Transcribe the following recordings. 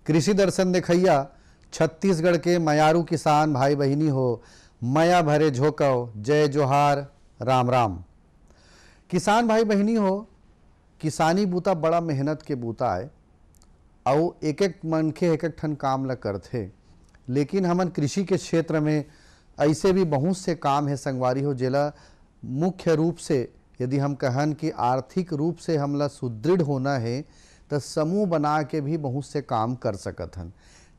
कृषि दर्शन देखैया छत्तीसगढ़ के मयारू किसान भाई बहिनी हो, मया भरे झोंकव, जय जोहार, राम राम। किसान भाई बहिनी हो, किसानी बूता बड़ा मेहनत के बूता है और एक एक मनखे एक एक ठन काम ला करथे, लेकिन हमन कृषि के क्षेत्र में ऐसे भी बहुत से काम है संगवारी हो, जेला मुख्य रूप से यदि हम कहन कि आर्थिक रूप से हमला सुदृढ़ होना है तो समूह बना के भी बहुत से काम कर सकत हन।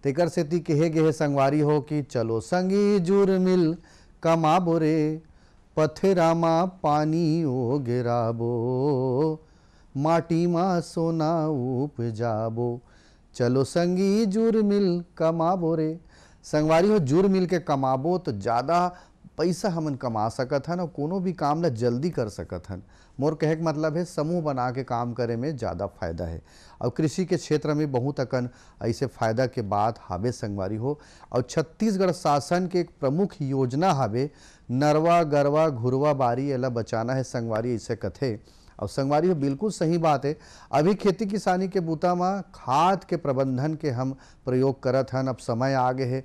तेकर सेती कहे गे संगवारी हो कि चलो संगी जुर मिल कमाबो रे, पथेरामा पानी ओ गिराबो, माटी मा सोना उपजाबो। चलो संगी जुर मिल कमाबो रे। संगवारी हो, जुर मिल के कमाबो तो ज़्यादा पैसा हमन कमा सकत हन और कोनो भी काम ला जल्दी कर सकत हन। मोर कहे के मतलब है समूह बना के काम करे में ज़्यादा फायदा है और कृषि के क्षेत्र में बहुत अकन ऐसे फायदा के बात हावे संगवारी हो। और छत्तीसगढ़ शासन के एक प्रमुख योजना हावे नरवा गरवा घुरवा बारी एला बचाना है संगवारी, ऐसे कथे। और संगवारी हो, बिल्कुल सही बात है। अभी खेती किसानी के बूता में खाद के प्रबंधन के हम प्रयोग करत हन। अब समय आगे है,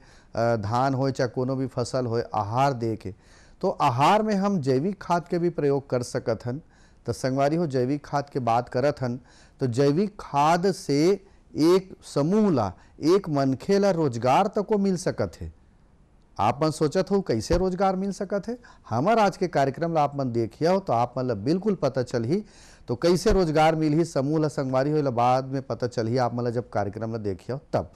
धान हो चाहे कोनो भी फसल हो, आहार दे के, तो आहार में हम जैविक खाद के भी प्रयोग कर सकत हन। तो संगवारी हो, जैविक खाद के बात करत हन तो जैविक खाद से एक समूह ला, एक मनखे ला रोजगार तक को मिल सकत है। आप मन सोचत हो कैसे रोजगार मिल सकत है? हमार आज के कार्यक्रम ला आप मन देखिया हो तो आप मन ला बिल्कुल पता चलही। तो कैसे रोजगार मिलही समूह ला संगवारी हो, बाद में पता चलही आप मन ला जब कार्यक्रम ला देखिया हो तब।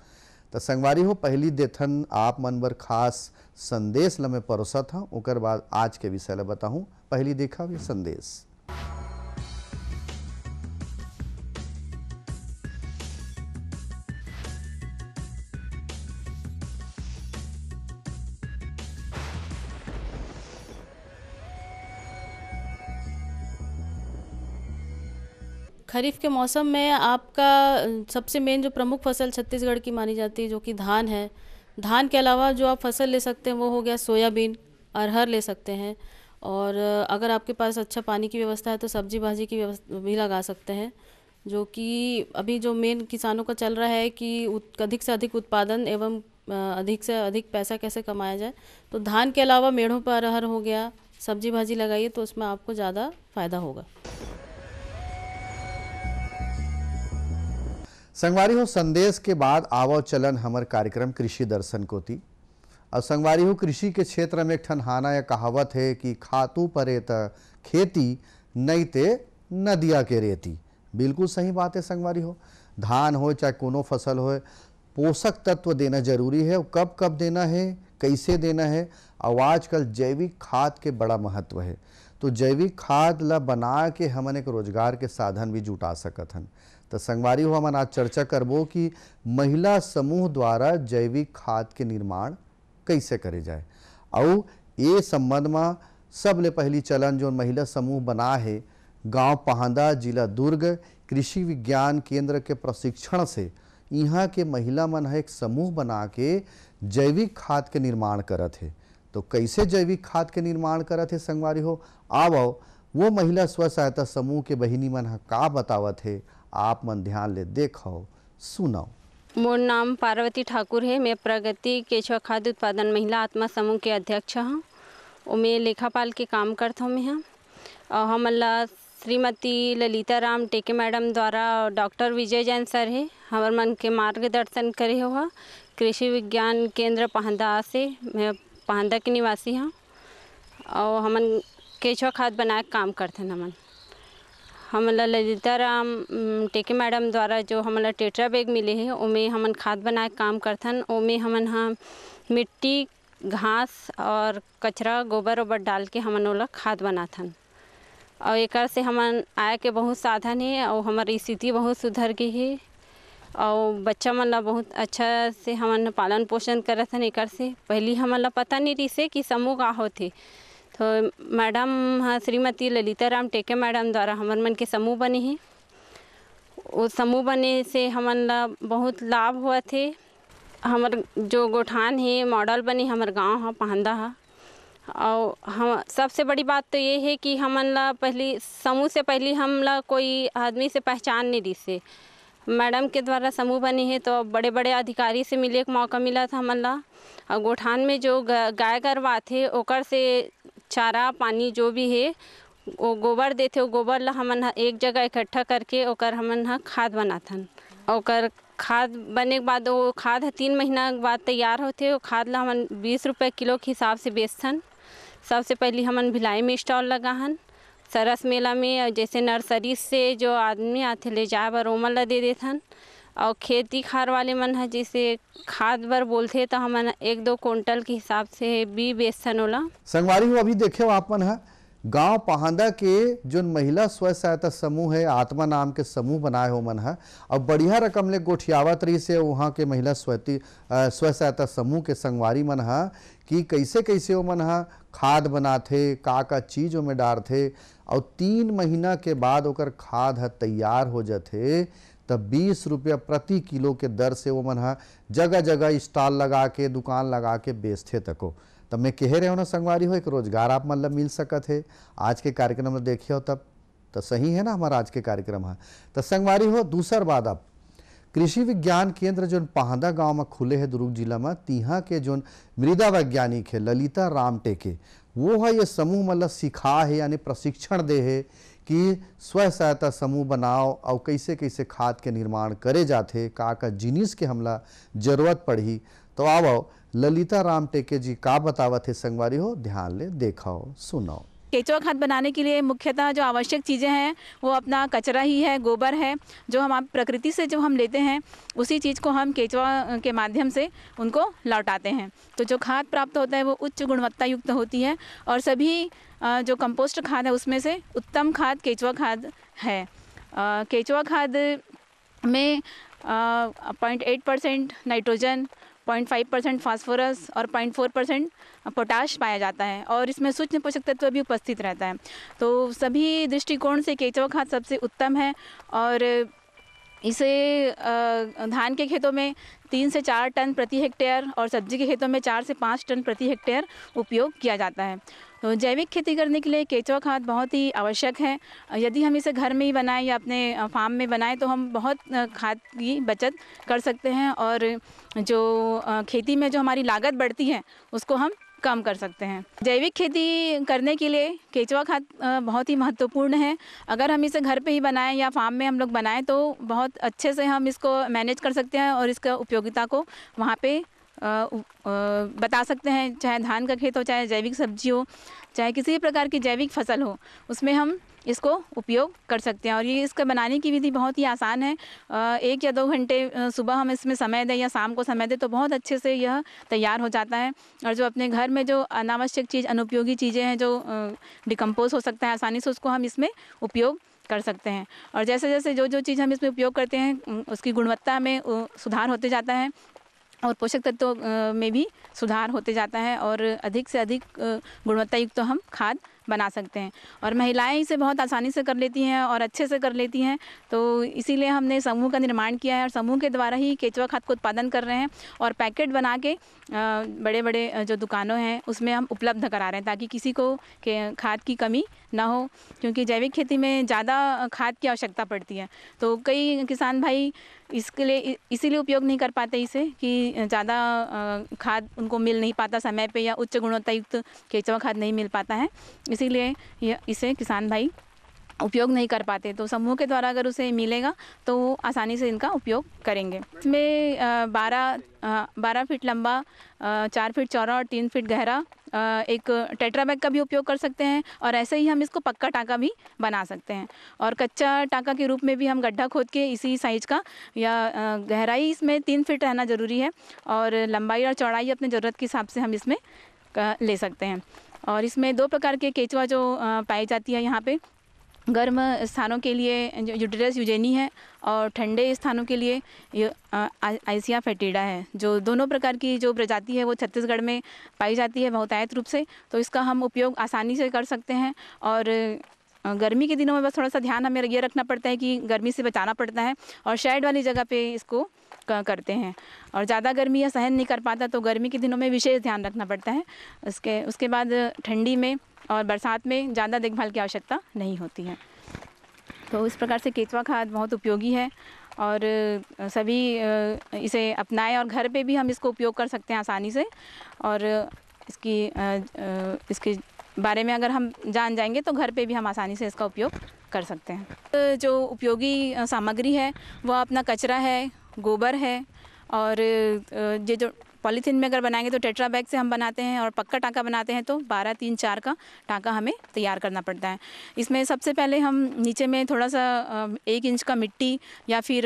तो संगवारी हो, पहली देथन आप मन बर खास संदेश ला मैं परोसत हूँ, ओकर बाद आज के विषय ला बताहूँ। पहली देखा ये संदेश। खरीफ के मौसम में आपका सबसे मेन जो प्रमुख फसल छत्तीसगढ़ की मानी जाती है जो कि धान है। धान के अलावा जो आप फसल ले सकते हैं वो हो गया सोयाबीन, अरहर ले सकते हैं, और अगर आपके पास अच्छा पानी की व्यवस्था है तो सब्जी भाजी की व्यवस्था भी लगा सकते हैं। जो कि अभी जो मेन किसानों का चल रहा है कि अधिक से अधिक उत्पादन एवं अधिक से अधिक पैसा कैसे कमाया जाए, तो धान के अलावा मेढ़ों पर अरहर हो गया, सब्जी भाजी लगाइए तो उसमें आपको ज़्यादा फायदा होगा। संगवारी हो, संदेश के बाद आवो चलन हमर कार्यक्रम कृषि दर्शन को थी। और संगवारी हो, कृषि के क्षेत्र में एक ठन हाना या कहावत है कि खातू परे त खेती नहीं ते नदिया के रेती। बिल्कुल सही बात है संगवारी हो। धान हो चाहे कोनो फसल हो, पोषक तत्व देना जरूरी है। और कब कब देना है, कैसे देना है, और आजकल जैविक खाद के बड़ा महत्व है। तो जैविक खाद ला बना के हमन एक रोजगार के साधन भी जुटा सकत हन। तो संगवारी हो, हमन आज चर्चा करबो कि महिला समूह द्वारा जैविक खाद के निर्माण कैसे करे जाए। और ये संबंध में सबले पहली चलन जो महिला समूह बना है, गांव पहांदा, जिला दुर्ग कृषि विज्ञान केंद्र के प्रशिक्षण से यहाँ के महिला मन है एक समूह बना के जैविक खाद के निर्माण करत है। तो कैसे जैविक खाद के निर्माण करत है संगवारी हो, आवो वो महिला स्व सहायता समूह के बहिनी मन हा का बतावत है, आप मन ध्यान ले देखो सुनो। मोर नाम पार्वती ठाकुर है। मैं प्रगति केचुआ खाद्य उत्पादन महिला आत्मा समूह के अध्यक्ष हूँ। मैं लेखापाल के काम करता हूँ। मैं और हमला श्रीमती ललिता राम टेके मैडम द्वारा डॉक्टर विजय जैन सर है हमार मन के मार्गदर्शन करे हुआ कृषि विज्ञान केंद्र पहंदा से। मैं पहंदा के निवासी हूँ और हमन केचुआ खाद बना के काम करते हैं। हमला ललिता राम टेके मैडम द्वारा जो हमला टेट्रा बैग मिले हैं उमें हमन खाद बना के काम करथन। उमें हमन हाँ मिट्टी, घास और कचरा, गोबर ओबर डाल के हमन ओला खाद बनाथन। और एक से हमन आय के बहुत साधन है और हमारी स्थिति बहुत सुधर गई है और बच्चा मन ला बहुत अच्छा से हमन पालन पोषण करत हन। एक से पहली हमन ला पता नहीं रही से कि समूह का होते, तो मैडम हाँ श्रीमती ललिता राम टेके मैडम द्वारा हमन मन के समूह बने हैं। वो समूह बने से हमन ला बहुत लाभ हुआ थे। हमार जो गोठान है मॉडल बने हमार गांव हाँ पहंदा हाँ। और हम सबसे बड़ी बात तो ये है कि हमन ला पहली समूह से पहले हम ला कोई आदमी से पहचान नहीं दी से। मैडम के द्वारा समूह बने हैं तो बड़े बड़े अधिकारी से मिले के मौका मिला था हमन ला। और गोठान में जो गाय गरवा थे ओकर से चारा पानी जो भी है वो गोबर देते, वो गोबर ला हमन एक जगह इकट्ठा करके ओकर हमन खाद बनाथन। ओकर खाद बने के बाद वो खाद 3 महीना के बाद तैयार होते। वो खाद ला हमन 20 रुपये किलो के हिसाब से बेचथन। सबसे पहले हमन भिलाई में स्टॉल लगाहन, सरस मेला में, जैसे नर्सरी से जो आदमी आते ले जाए बर ओमन ला दे देथन। और खेती खार वाले मन है जैसे खाद बर बोलते तो हमन 1-2 कुंटल के हिसाब से भी बेचथन ओला। संगवारी हो अभी देखे हो आप मन है गांव पहांदा के जो महिला स्व सहायता समूह है, आत्मा नाम के समूह बनाए हो मन है और बढ़िया रकम ले गोठियावत रही से वहाँ के महिला स्व सहायता समूह के संगवारी मन है कि कैसे कैसे वो मन है खाद बनाथे, का चीज़ में डालथे और 3 महीना के बाद ओकर खाद है तैयार हो जाथे तब 20 रुपया प्रति किलो के दर से वो मन है जगह जगह स्टॉल लगा के दुकान लगा के बेचते तको। तब मैं कह रहे हो ना संगवारी हो एक रोजगार आप मतलब मिल सकत है। आज के कार्यक्रम में देखे हो तब तो सही है ना हमारा आज के कार्यक्रम है। तो संगवारी हो दूसर बात अब कृषि विज्ञान केंद्र जो पहांदा गांव में खुले है दुर्ग जिला में, तिहा के जो मृदा वैज्ञानिक है ललिता राम टेके वो है ये समूह मतलब सिखा है यानी प्रशिक्षण दे है कि स्व सहायता समूह बनाओ और कैसे कैसे खाद के निर्माण करे जाते, का जिनिस के हमला जरूरत पड़ी। तो आओ ललिता राम टेके जी का बतावत है संगवारी हो, ध्यान ले देखाओ सुनाओ। केचुआ खाद बनाने के लिए मुख्यतः जो आवश्यक चीज़ें हैं वो अपना कचरा ही है, गोबर है, जो हम प्रकृति से जो हम लेते हैं उसी चीज़ को हम केचुआ के माध्यम से उनको लौटाते हैं। तो जो खाद प्राप्त होता है वो उच्च गुणवत्ता युक्त होती है और सभी जो कंपोस्ट खाद है उसमें से उत्तम खाद केचुआ खाद है। केचुआ खाद में 0.8% नाइट्रोजन, 0.5% फास्फोरस और 0.4% पोटाश पाया जाता है और इसमें सूक्ष्म पोषक तत्व भी उपस्थित रहता है। तो सभी दृष्टिकोण से केचुआ खाद सबसे उत्तम है और इसे धान के खेतों में 3 से 4 टन प्रति हेक्टेयर और सब्जी के खेतों में 4 से 5 टन प्रति हेक्टेयर उपयोग किया जाता है। तो जैविक खेती करने के लिए केचुआ खाद बहुत ही आवश्यक है। यदि हम इसे घर में ही बनाएं या अपने फार्म में बनाएं तो हम बहुत खाद की बचत कर सकते हैं और जो खेती में जो हमारी लागत बढ़ती है उसको हम कम कर सकते हैं। जैविक खेती करने के लिए केचुआ खाद बहुत ही महत्वपूर्ण है। अगर हम इसे घर पे ही बनाएं या फार्म में हम लोग बनाएं तो बहुत अच्छे से हम इसको मैनेज कर सकते हैं और इसका उपयोगिता को वहाँ पे बता सकते हैं। चाहे धान का खेत हो, चाहे जैविक सब्जी हो, चाहे किसी भी प्रकार की जैविक फसल हो, उसमें हम इसको उपयोग कर सकते हैं। और ये इसका बनाने की विधि बहुत ही आसान है। 1 या 2 घंटे सुबह हम इसमें समय दें या शाम को समय दें तो बहुत अच्छे से यह तैयार हो जाता है। और जो अपने घर में जो अनावश्यक चीज़, अनुपयोगी चीज़ें हैं जो डिकम्पोज हो सकता है आसानी से, उसको हम इसमें उपयोग कर सकते हैं। और जैसे जैसे जो चीज़ हम इसमें उपयोग करते हैं उसकी गुणवत्ता में सुधार होते जाता है और पोषक तत्वों में भी सुधार होते जाता है और अधिक से अधिक गुणवत्ता युक्त हम खाद बना सकते हैं। और महिलाएं इसे बहुत आसानी से कर लेती हैं और अच्छे से कर लेती हैं। तो इसीलिए हमने समूह का निर्माण किया है और समूह के द्वारा ही केचुआ खाद को उत्पादन कर रहे हैं और पैकेट बना के बड़े बड़े जो दुकानों हैं उसमें हम उपलब्ध करा रहे हैं ताकि किसी को खाद की कमी ना हो, क्योंकि जैविक खेती में ज़्यादा खाद की आवश्यकता पड़ती है। तो कई किसान भाई इसके लिए इसीलिए उपयोग नहीं कर पाते इसे कि ज़्यादा खाद उनको मिल नहीं पाता समय पे या उच्च गुणवत्ता युक्त केचुआ खाद नहीं मिल पाता है, इसीलिए इसे किसान भाई उपयोग नहीं कर पाते। तो समूह के द्वारा अगर उसे मिलेगा तो वो आसानी से इनका उपयोग करेंगे। इसमें 12 फीट लंबा, 4 फीट चौड़ा और 3 फीट गहरा एक टेट्रा बैग का भी उपयोग कर सकते हैं और ऐसे ही हम इसको पक्का टाँका भी बना सकते हैं। और कच्चा टाँका के रूप में भी हम गड्ढा खोद के इसी साइज़ का या गहराई इसमें 3 फीट रहना ज़रूरी है और लंबाई और चौड़ाई अपने ज़रूरत के हिसाब से हम इसमें ले सकते हैं। और इसमें 2 प्रकार के केचुआ जो पाई जाती है यहाँ पे, गर्म स्थानों के लिए जो यूटेरस यूजेनी है और ठंडे स्थानों के लिए आइसिया फेटिडा है। जो दोनों प्रकार की जो प्रजाति है वो छत्तीसगढ़ में पाई जाती है बहुतायत रूप से। तो इसका हम उपयोग आसानी से कर सकते हैं और गर्मी के दिनों में बस थोड़ा सा ध्यान हमें ये रखना पड़ता है कि गर्मी से बचाना पड़ता है और शेड वाली जगह पे इसको करते हैं। और ज़्यादा गर्मी या सहन नहीं कर पाता तो गर्मी के दिनों में विशेष ध्यान रखना पड़ता है। उसके बाद ठंडी में और बरसात में ज़्यादा देखभाल की आवश्यकता नहीं होती है। तो इस प्रकार से केचुआ खाद बहुत उपयोगी है और सभी इसे अपनाएं और घर पे भी हम इसको उपयोग कर सकते हैं आसानी से। और इसके बारे में अगर हम जान जाएंगे तो घर पे भी हम आसानी से इसका उपयोग कर सकते हैं। जो उपयोगी सामग्री है वह अपना कचरा है, गोबर है, और ये जो पॉलीथीन में अगर बनाएंगे तो टेट्रा बैग से हम बनाते हैं, और पक्का टाँका बनाते हैं तो 12, 3, 4 का टाँका हमें तैयार करना पड़ता है। इसमें सबसे पहले हम नीचे में थोड़ा सा 1 इंच का मिट्टी या फिर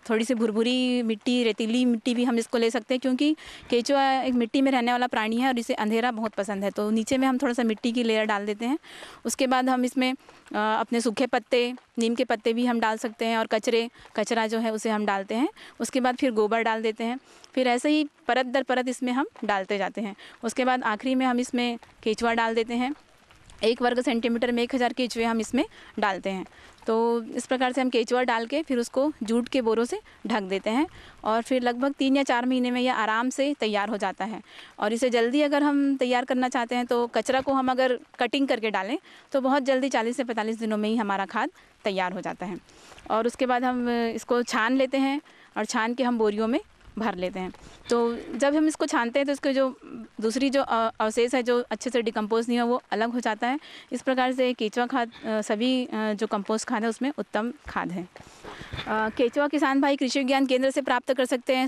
थोड़ी सी भुरभुरी मिट्टी, रेतीली मिट्टी भी हम इसको ले सकते हैं, क्योंकि केंचुआ एक मिट्टी में रहने वाला प्राणी है और इसे अंधेरा बहुत पसंद है। तो नीचे में हम थोड़ा सा मिट्टी की लेयर डाल देते हैं। उसके बाद हम इसमें अपने सूखे पत्ते, नीम के पत्ते भी हम डाल सकते हैं, और कचरा जो है उसे हम डालते हैं। उसके बाद फिर गोबर डाल देते हैं। फिर ऐसे ही परत दर परत इसमें हम डालते जाते हैं। उसके बाद आखिरी में हम इसमें केंचुआ डाल देते हैं। 1 वर्ग सेंटीमीटर में 1000 केंचुए हम इसमें डालते हैं। तो इस प्रकार से हम केंचुआ डाल के फिर उसको जूट के बोरों से ढक देते हैं, और फिर लगभग 3 या 4 महीने में यह आराम से तैयार हो जाता है। और इसे जल्दी अगर हम तैयार करना चाहते हैं तो कचरा को हम अगर कटिंग करके डालें तो बहुत जल्दी 40 से 45 दिनों में ही हमारा खाद तैयार हो जाता है। और उसके बाद हम इसको छान लेते हैं, और छान के हम बोरियों में भर लेते हैं। तो जब हम इसको छानते हैं तो इसके जो दूसरी जो अवशेष है जो अच्छे से डिकम्पोज नहीं है वो अलग हो जाता है। इस प्रकार से केंचुआ खाद सभी जो कंपोस्ट खाद है उसमें उत्तम खाद है। केंचुआ किसान भाई कृषि विज्ञान केंद्र से प्राप्त कर सकते हैं,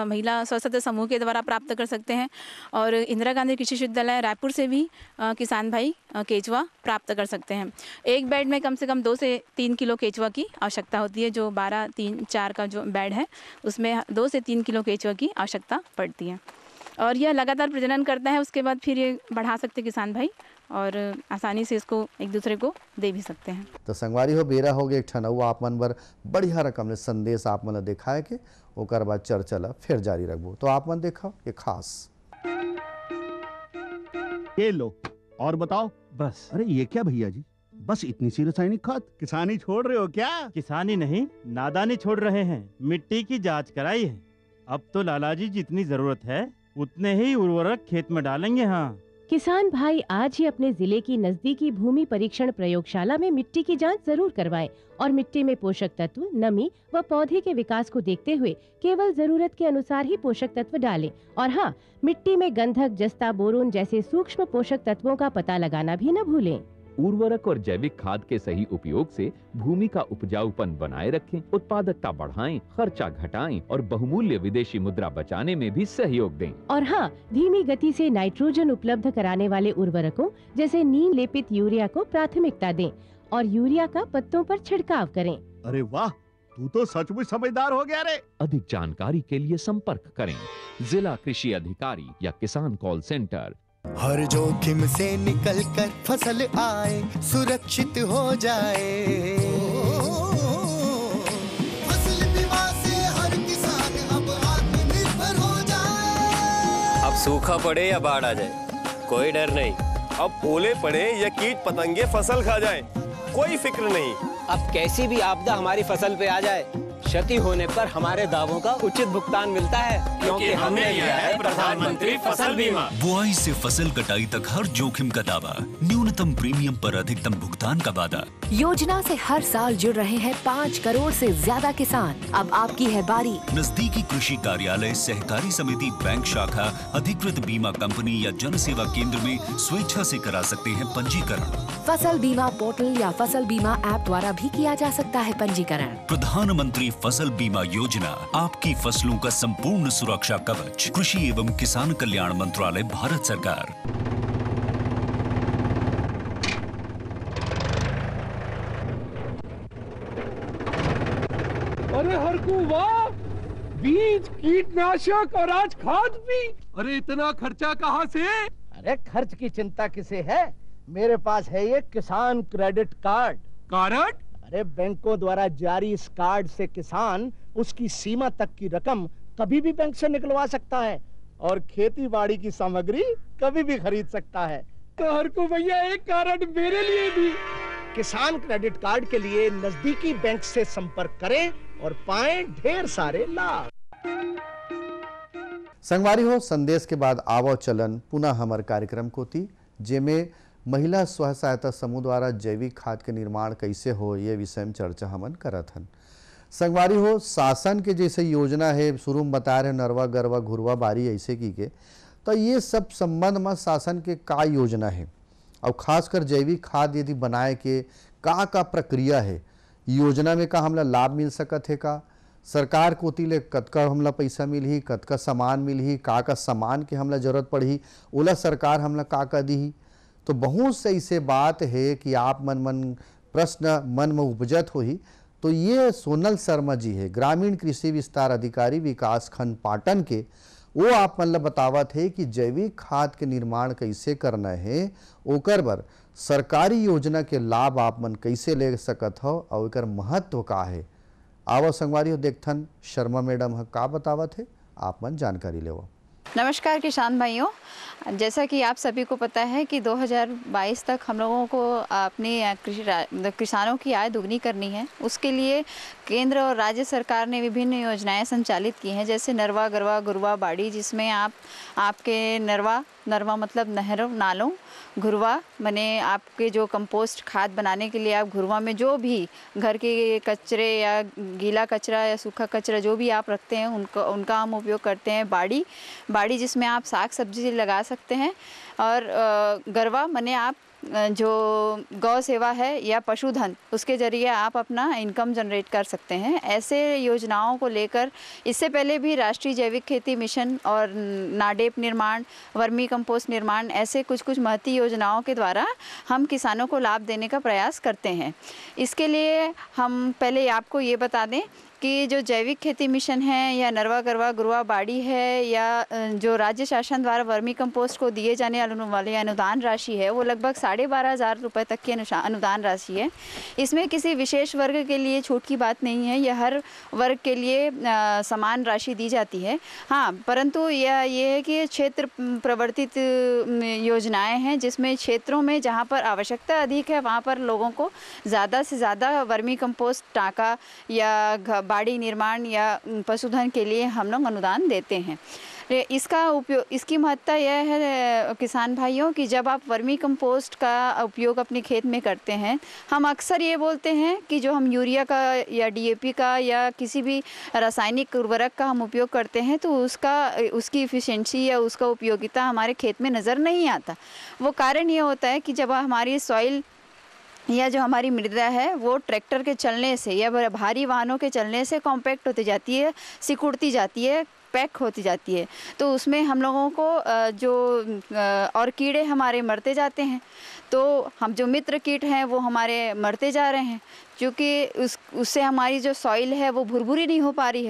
महिला स्व सहायता समूह के द्वारा प्राप्त कर सकते हैं, और इंदिरा गांधी कृषि विश्वविद्यालय रायपुर से भी किसान भाई केंचुआ प्राप्त कर सकते हैं। एक बेड में कम से कम 2 से 3 किलो केंचुआ की आवश्यकता होती है। जो 12, 3, 4 का जो बेड है उसमें 2 से 3 किलो केंचुआ की आवश्यकता पड़ती है, और यह लगातार प्रजनन करता है। उसके बाद फिर ये बढ़ा सकते किसान भाई, और आसानी से इसको एक दूसरे को दे भी सकते हैं। तो संगवारी हो बेरा हो गए एक ठनऊ आप मन बर बढ़िया रकम ने संदेश आप मन दिखाए के ओकर बाद चर्चा ला फिर जारी रखबो। तो आप मन देखा ये खास ये लो और बताओ। बस। अरे ये क्या भैया जी, बस इतनी सी रासायनिक खाद? किसानी छोड़ रहे हो क्या? किसानी नहीं, नादानी छोड़ रहे हैं। मिट्टी की जांच कराई है। अब तो लालाजी जितनी जरूरत है उतने ही उर्वरक खेत में डालेंगे। हाँ, किसान भाई आज ही अपने जिले की नजदीकी भूमि परीक्षण प्रयोगशाला में मिट्टी की जांच जरूर करवाएं, और मिट्टी में पोषक तत्व, नमी व पौधे के विकास को देखते हुए केवल जरूरत के अनुसार ही पोषक तत्व डालें। और हाँ, मिट्टी में गंधक, जस्ता, बोरोन जैसे सूक्ष्म पोषक तत्वों का पता लगाना भी न भूलें। उर्वरक और जैविक खाद के सही उपयोग से भूमि का उपजाऊपन बनाए रखें, उत्पादकता बढ़ाएं, खर्चा घटाएं और बहुमूल्य विदेशी मुद्रा बचाने में भी सहयोग दें। और हाँ, धीमी गति से नाइट्रोजन उपलब्ध कराने वाले उर्वरकों जैसे नीम लेपित यूरिया को प्राथमिकता दें, और यूरिया का पत्तों पर छिड़काव करें। अरे वाह, तू तो सचमुच समझदार हो गया रे। अधिक जानकारी के लिए संपर्क करें जिला कृषि अधिकारी या किसान कॉल सेंटर। हर जोखिम से निकल कर फसल आए, सुरक्षित हो जाए। फसल बीमा से हर किसान अब आत्मनिर्भर हो जाए। अब सूखा पड़े या बाढ़ आ जाए कोई डर नहीं। अब ओले पड़े या कीट पतंगे फसल खा जाए कोई फिक्र नहीं। अब कैसी भी आपदा हमारी फसल पे आ जाए, क्षति होने पर हमारे दावों का उचित भुगतान मिलता है, क्योंकि हमने लिया है प्रधानमंत्री फसल बीमा। बुआई से फसल कटाई तक हर जोखिम का दावा, न्यूनतम प्रीमियम पर अधिकतम भुगतान का वादा। योजना से हर साल जुड़ रहे हैं 5 करोड़ से ज्यादा किसान। अब आपकी है बारी। नजदीकी कृषि कार्यालय, सहकारी समिति, बैंक शाखा, अधिकृत बीमा कंपनी या जन सेवा केंद्र में स्वेच्छा से करा सकते हैं पंजीकरण। फसल बीमा पोर्टल या फसल बीमा ऐप द्वारा भी किया जा सकता है पंजीकरण। प्रधानमंत्री फसल बीमा योजना, आपकी फसलों का संपूर्ण सुरक्षा कवच। कृषि एवं किसान कल्याण मंत्रालय, भारत सरकार। अरे हरकू वाह, बीज, कीटनाशक और आज खाद भी। अरे इतना खर्चा कहाँ से? अरे खर्च की चिंता किसे है, मेरे पास है ये किसान क्रेडिट कार्ड। कार्ड? अरे बैंकों द्वारा जारी इस कार्ड से किसान उसकी सीमा तक की रकम कभी भी बैंक से निकलवा सकता है और खेती बाड़ी की सामग्री कभी भी खरीद सकता है। तो हरकू भैया एक कार्ड मेरे लिए भी। किसान क्रेडिट कार्ड के लिए नजदीकी बैंक से संपर्क करें और पाएं ढेर सारे लाभ। संगवारी हो संदेश के बाद आवो चलन पुनः हमार कार्यक्रम को थी, जेमें महिला स्व सहायता समूह द्वारा जैविक खाद के निर्माण कैसे हो ये विषय में चर्चा हमन करत हन। संगवारी हो, शासन के जैसे योजना है, शुरू में बता रहे नरवा गरवा घुरवा बारी ऐसे की के, तो ये सब संबंध में शासन के का योजना है और खासकर जैविक खाद यदि बनाए के का प्रक्रिया है, योजना में का हमला लाभ मिल सकत है, का सरकार कोती ले कतका हमला पैसा मिलही, कतका सामान मिलही, का सामान के हमला जरूरत पड़ही, ओला सरकार हमला का दी। तो बहुत से ऐसे बात है कि आप मन प्रश्न मन में उपजत होही। तो ये सोनल शर्मा जी है, ग्रामीण कृषि विस्तार अधिकारी विकास खंड पाटन के, वो आप मतलब बतावत है कि जैविक खाद के निर्माण कैसे करना है, ओकर बर सरकारी योजना के लाभ आप मन कैसे ले सकत हो और एकर महत्व का है। आवो संगवारी हो देखथन शर्मा मैडम ह का बतावत है, आप मन जानकारी लेवो। नमस्कार किसान भाइयों, जैसा कि आप सभी को पता है कि 2022 तक हम लोगों को अपने किसानों की आय दुगनी करनी है। उसके लिए केंद्र और राज्य सरकार ने विभिन्न योजनाएं संचालित की हैं, जैसे नरवा गरवा घुरवा बाड़ी, जिसमें आपके नरवा मतलब नहरों नालों, घुरवा माने आपके जो कंपोस्ट खाद बनाने के लिए आप घुरवा में जो भी घर के कचरे या गीला कचरा या सूखा कचरा जो भी आप रखते हैं उनका हम उपयोग करते हैं। बाड़ी जिसमें आप साग सब्जी लगा सकते हैं, और गरवा माने आप जो गौ सेवा है या पशुधन, उसके ज़रिए आप अपना इनकम जनरेट कर सकते हैं। ऐसे योजनाओं को लेकर इससे पहले भी राष्ट्रीय जैविक खेती मिशन और नाडेप निर्माण, वर्मी कंपोस्ट निर्माण, ऐसे कुछ महती योजनाओं के द्वारा हम किसानों को लाभ देने का प्रयास करते हैं। इसके लिए हम पहले आपको ये बता दें कि जो जैविक खेती मिशन है या नरवा गरवा घुरवा बाड़ी है या जो राज्य शासन द्वारा वर्मी कंपोस्ट को दिए जाने वाली अनुदान राशि है, वो लगभग 12,500 रुपये तक की अनुदान राशि है। इसमें किसी विशेष वर्ग के लिए छूट की बात नहीं है, यह हर वर्ग के लिए समान राशि दी जाती है। हाँ, परंतु ये है कि क्षेत्र प्रवर्तित योजनाएं हैं, जिसमें क्षेत्रों में जहाँ पर आवश्यकता अधिक है वहाँ पर लोगों को ज़्यादा से ज़्यादा वर्मी कंपोस्ट टाँका या बाड़ी निर्माण या पशुधन के लिए हम लोग अनुदान देते हैं। इसकी महत्ता यह है किसान भाइयों कि जब आप वर्मी कंपोस्ट का उपयोग अपने खेत में करते हैं, हम अक्सर ये बोलते हैं कि जो हम यूरिया का या डीएपी का या किसी भी रासायनिक उर्वरक का हम उपयोग करते हैं तो उसकी इफ़िशिएंसी या उसका उपयोगिता हमारे खेत में नज़र नहीं आता। वो कारण ये होता है कि जब हमारी सॉइल या जो हमारी मृदा है वो ट्रैक्टर के चलने से या भारी वाहनों के चलने से कॉम्पैक्ट होती जाती है, सिकुड़ती जाती है, पैक होती जाती है, तो उसमें हम लोगों को और कीड़े हमारे मरते जाते हैं। तो हम जो मित्र कीट हैं वो हमारे मरते जा रहे हैं, क्योंकि उससे हमारी जो सॉइल है वो भुरभुरी नहीं हो पा रही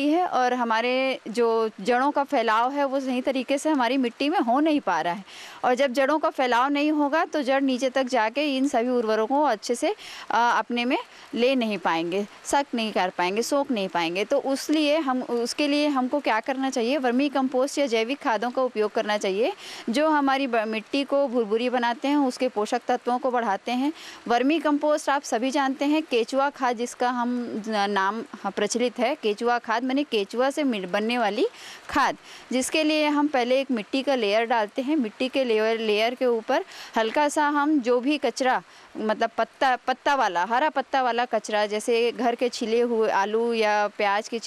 है, और हमारे जो जड़ों का फैलाव है वो सही तरीके से हमारी मिट्टी में हो नहीं पा रहा है। और जब जड़ों का फैलाव नहीं होगा तो जड़ नीचे तक जाके इन सभी उर्वरकों को अच्छे से अपने में ले नहीं पाएंगे, सक नहीं कर पाएंगे, सोख नहीं पाएंगे। तो उसके लिए हमको क्या करना चाहिए, वर्मी कंपोस्ट या जैविक खादों का उपयोग करना चाहिए, जो हमारी मिट्टी को भुरभुरी बनाते हैं, उसके पोषक तत्वों को बढ़ाते हैं। वर्मी कंपोस्ट आप सभी जानते हैं, केचुआ खाद जिसका हम नाम प्रचलित है, केचुआ खाद माने केचुआ से बनने वाली खाद, जिसके लिए हम पहले एक मिट्टी का लेयर डालते हैं। मिट्टी के लेयर के ऊपर हल्का सा हम जो भी कचरा, मतलब पत्ता वाला, हरा पत्ता वाला कचरा, जैसे घर के छिले हुए आलू या प्याज के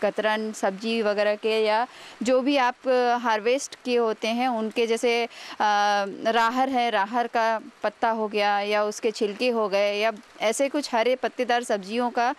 कतरन, सब्जी वगैरह के, या जो भी आप हार्वेस्ट किए होते हैं उनके, जैसे राहर है, राहर का पत्ता हो गया या उसके छिलके हो गए, या ऐसे कुछ हरे पत्तेदार सब्जियों का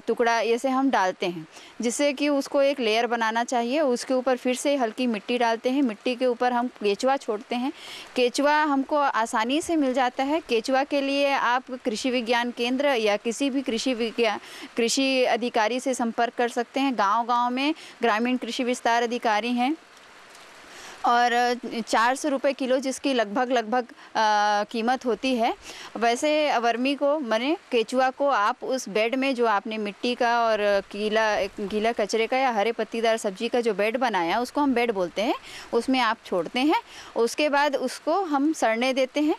टुकड़ा, ऐसे हम डालते हैं, जिससे कि उसको एक लेयर बनाना चाहिए। उसके ऊपर फिर से हल्की मिट्टी डालते हैं, मिट्टी के ऊपर हम केचुआ छोड़ते हैं। केचुआ हमको आसानी से मिल जाता है। केचुआ के लिए आप कृषि विज्ञान केंद्र या किसी भी कृषि अधिकारी से संपर्क कर सकते हैं। गांव-गांव में ग्रामीण कृषि विस्तार अधिकारी हैं, और 400 रुपये किलो जिसकी लगभग कीमत होती है। वैसे वर्मी को माने केचुआ को आप उस बेड में, जो आपने मिट्टी का और गीला कचरे का या हरे पत्तीदार सब्जी का जो बेड बनाया, उसको हम बेड बोलते हैं, उसमें आप छोड़ते हैं। उसके बाद उसको हम सड़ने देते हैं।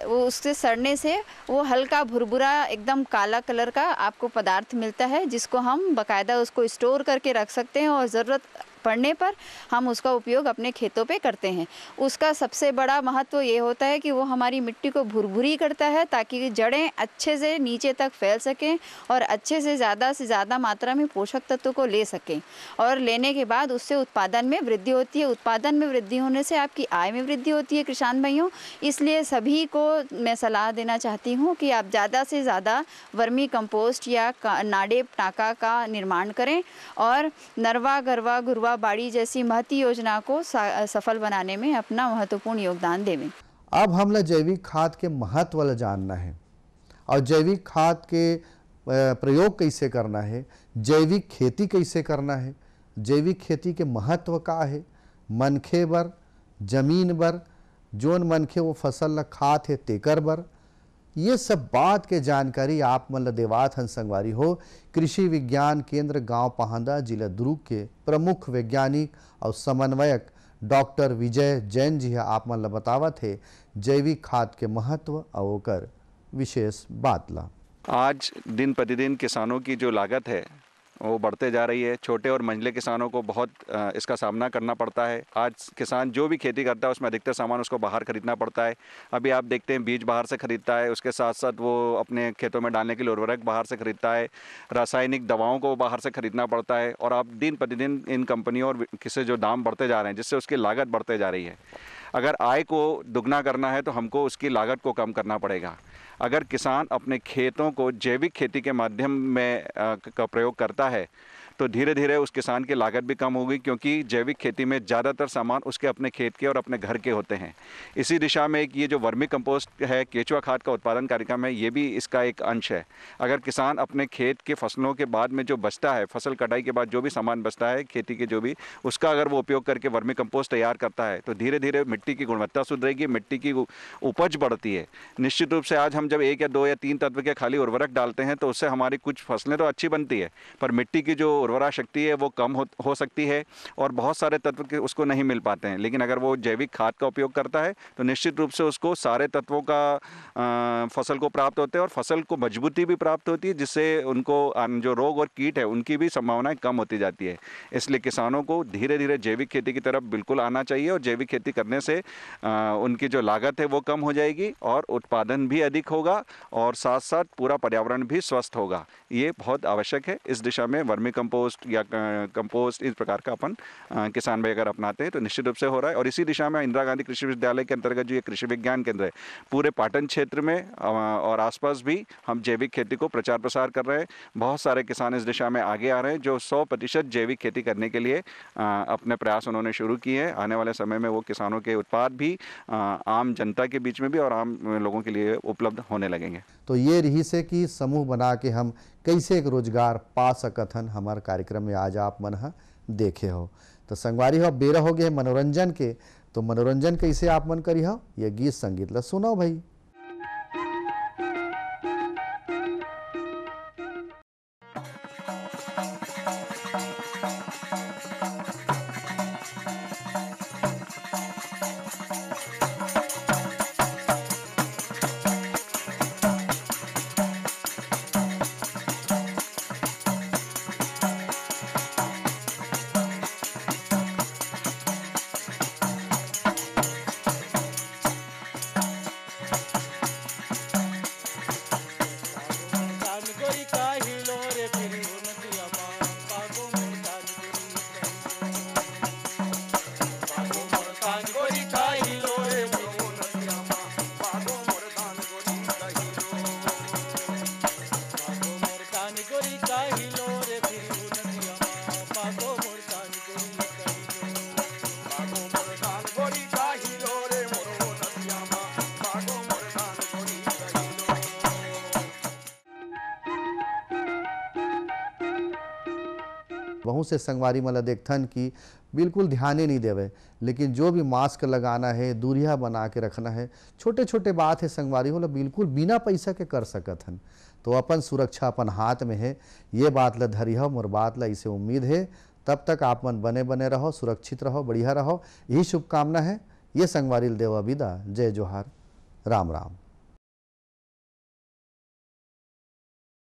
उससे सड़ने से वो हल्का भुरभुरा एकदम काला कलर का आपको पदार्थ मिलता है, जिसको हम बाकायदा उसको स्टोर करके रख सकते हैं, और ज़रूरत पड़ने पर हम उसका उपयोग अपने खेतों पे करते हैं। उसका सबसे बड़ा महत्व ये होता है कि वो हमारी मिट्टी को भुरभुरी करता है ताकि जड़ें अच्छे से नीचे तक फैल सकें और अच्छे से ज़्यादा मात्रा में पोषक तत्वों को ले सकें, और लेने के बाद उससे उत्पादन में वृद्धि होती है। उत्पादन में वृद्धि होने से आपकी आय में वृद्धि होती है किसान भाइयों। इसलिए सभी को मैं सलाह देना चाहती हूँ कि आप ज़्यादा से ज़्यादा वर्मी कंपोस्ट या नाडेप टाका का निर्माण करें और नरवा गरवा गुरवा बाड़ी जैसी महती योजना को सफल बनाने में अपना महत्वपूर्ण योगदान देवें। अब हमला जैविक खाद के महत्व वाला जानना है और जैविक खाद के प्रयोग कैसे करना है, जैविक खेती कैसे करना है, जैविक खेती के महत्व का है, मनखे बर जमीन बर जोन मनखे वो फसल ला खात है तेकर बर, ये सब बात के जानकारी आप मन ला देवात हन संगवारी हो। कृषि विज्ञान केंद्र गांव पहांदा जिला दुर्ग के प्रमुख वैज्ञानिक और समन्वयक डॉक्टर विजय जैन जी आप मन ला बतावत है जैविक खाद के महत्व और ओकर विशेष बात ला। आज दिन प्रतिदिन किसानों की जो लागत है वो बढ़ते जा रही है। छोटे और मंझले किसानों को बहुत इसका सामना करना पड़ता है। आज किसान जो भी खेती करता है उसमें अधिकतर सामान उसको बाहर खरीदना पड़ता है। अभी आप देखते हैं बीज बाहर से खरीदता है, उसके साथ साथ वो अपने खेतों में डालने के लिए उर्वरक बाहर से खरीदता है, रासायनिक दवाओं को बाहर से खरीदना पड़ता है। और आप दिन प्रतिदिन इन कंपनियों और किसे जो दाम बढ़ते जा रहे हैं जिससे उसकी लागत बढ़ते जा रही है। अगर आय को दुगना करना है तो हमको उसकी लागत को कम करना पड़ेगा। अगर किसान अपने खेतों को जैविक खेती के माध्यम में का प्रयोग करता है तो धीरे धीरे उस किसान की लागत भी कम होगी, क्योंकि जैविक खेती में ज़्यादातर सामान उसके अपने खेत के और अपने घर के होते हैं। इसी दिशा में ये जो वर्मी कंपोस्ट है, केचुआ खाद का उत्पादन कार्यक्रम है, ये भी इसका एक अंश है। अगर किसान अपने खेत के फसलों के बाद में जो बचता है, फसल कटाई के बाद जो भी सामान बचता है खेती के जो भी, उसका अगर वो उपयोग करके वर्मी कंपोस्ट तैयार करता है तो धीरे धीरे मिट्टी की गुणवत्ता सुधरेगी, मिट्टी की उपज बढ़ती है। निश्चित रूप से आज हम जब 1 या 2 या 3 तत्व के खाली उर्वरक डालते हैं तो उससे हमारी कुछ फसलें तो अच्छी बनती है, पर मिट्टी की जो उर्वरा शक्ति है वो कम हो सकती है और बहुत सारे तत्व के उसको नहीं मिल पाते हैं। लेकिन अगर वो जैविक खाद का उपयोग करता है तो निश्चित रूप से उसको सारे तत्वों का फसल को प्राप्त होते हैं और फसल को मजबूती भी प्राप्त होती है, जिससे उनको जो रोग और कीट है उनकी भी संभावनाएं कम होती जाती है। इसलिए किसानों को धीरे धीरे जैविक खेती की तरफ बिल्कुल आना चाहिए और जैविक खेती करने से उनकी जो लागत है वो कम हो जाएगी और उत्पादन भी अधिक होगा और साथ साथ पूरा पर्यावरण भी स्वस्थ होगा। ये बहुत आवश्यक है। इस दिशा में वर्मी कंपोस्ट या कंपोस्ट इस प्रकार का अपन किसान भाई अगर अपनाते हैं तो निश्चित रूप से हो रहा है। और इसी दिशा में इंदिरा गांधी कृषि विश्वविद्यालय के अंतर्गत जो ये कृषि विज्ञान केंद्र है, पूरे पाटन क्षेत्र में और आसपास भी हम जैविक खेती को प्रचार प्रसार कर रहे हैं। बहुत सारे किसान इस दिशा में आगे आ रहे हैं जो 100% जैविक खेती करने के लिए अपने प्रयास उन्होंने शुरू किए हैं। आने वाले समय में वो किसानों के उत्पाद भी आम जनता के बीच में भी और आम लोगों के लिए उपलब्ध होने लगेंगे। तो ये रही से कि समूह बना के हम कैसे एक रोजगार पा सकत हन, हमारे कार्यक्रम में आज आप मन देखे हो। तो संगवारी हो बेरा हो गए मनोरंजन के, तो मनोरंजन कैसे आप मन करी हो, ये गीत संगीत ला सुनो भाई। बहुत से संगवारी मला देखथन कि बिल्कुल ध्यान ही नहीं देवे, लेकिन जो भी मास्क लगाना है, दूरिया बना के रखना है, छोटे छोटे बात है संगवारी होला बिल्कुल बिना पैसा के कर सकत हन। तो अपन सुरक्षा अपन हाथ में है, ये बात ला धरिह मोर बात ला इसे उम्मीद है। तब तक आप मन बने बने रहो, सुरक्षित रहो, बढ़िया रहो, यही शुभकामना है। ये संगवारी देवा विदा, जय जोहार, राम राम।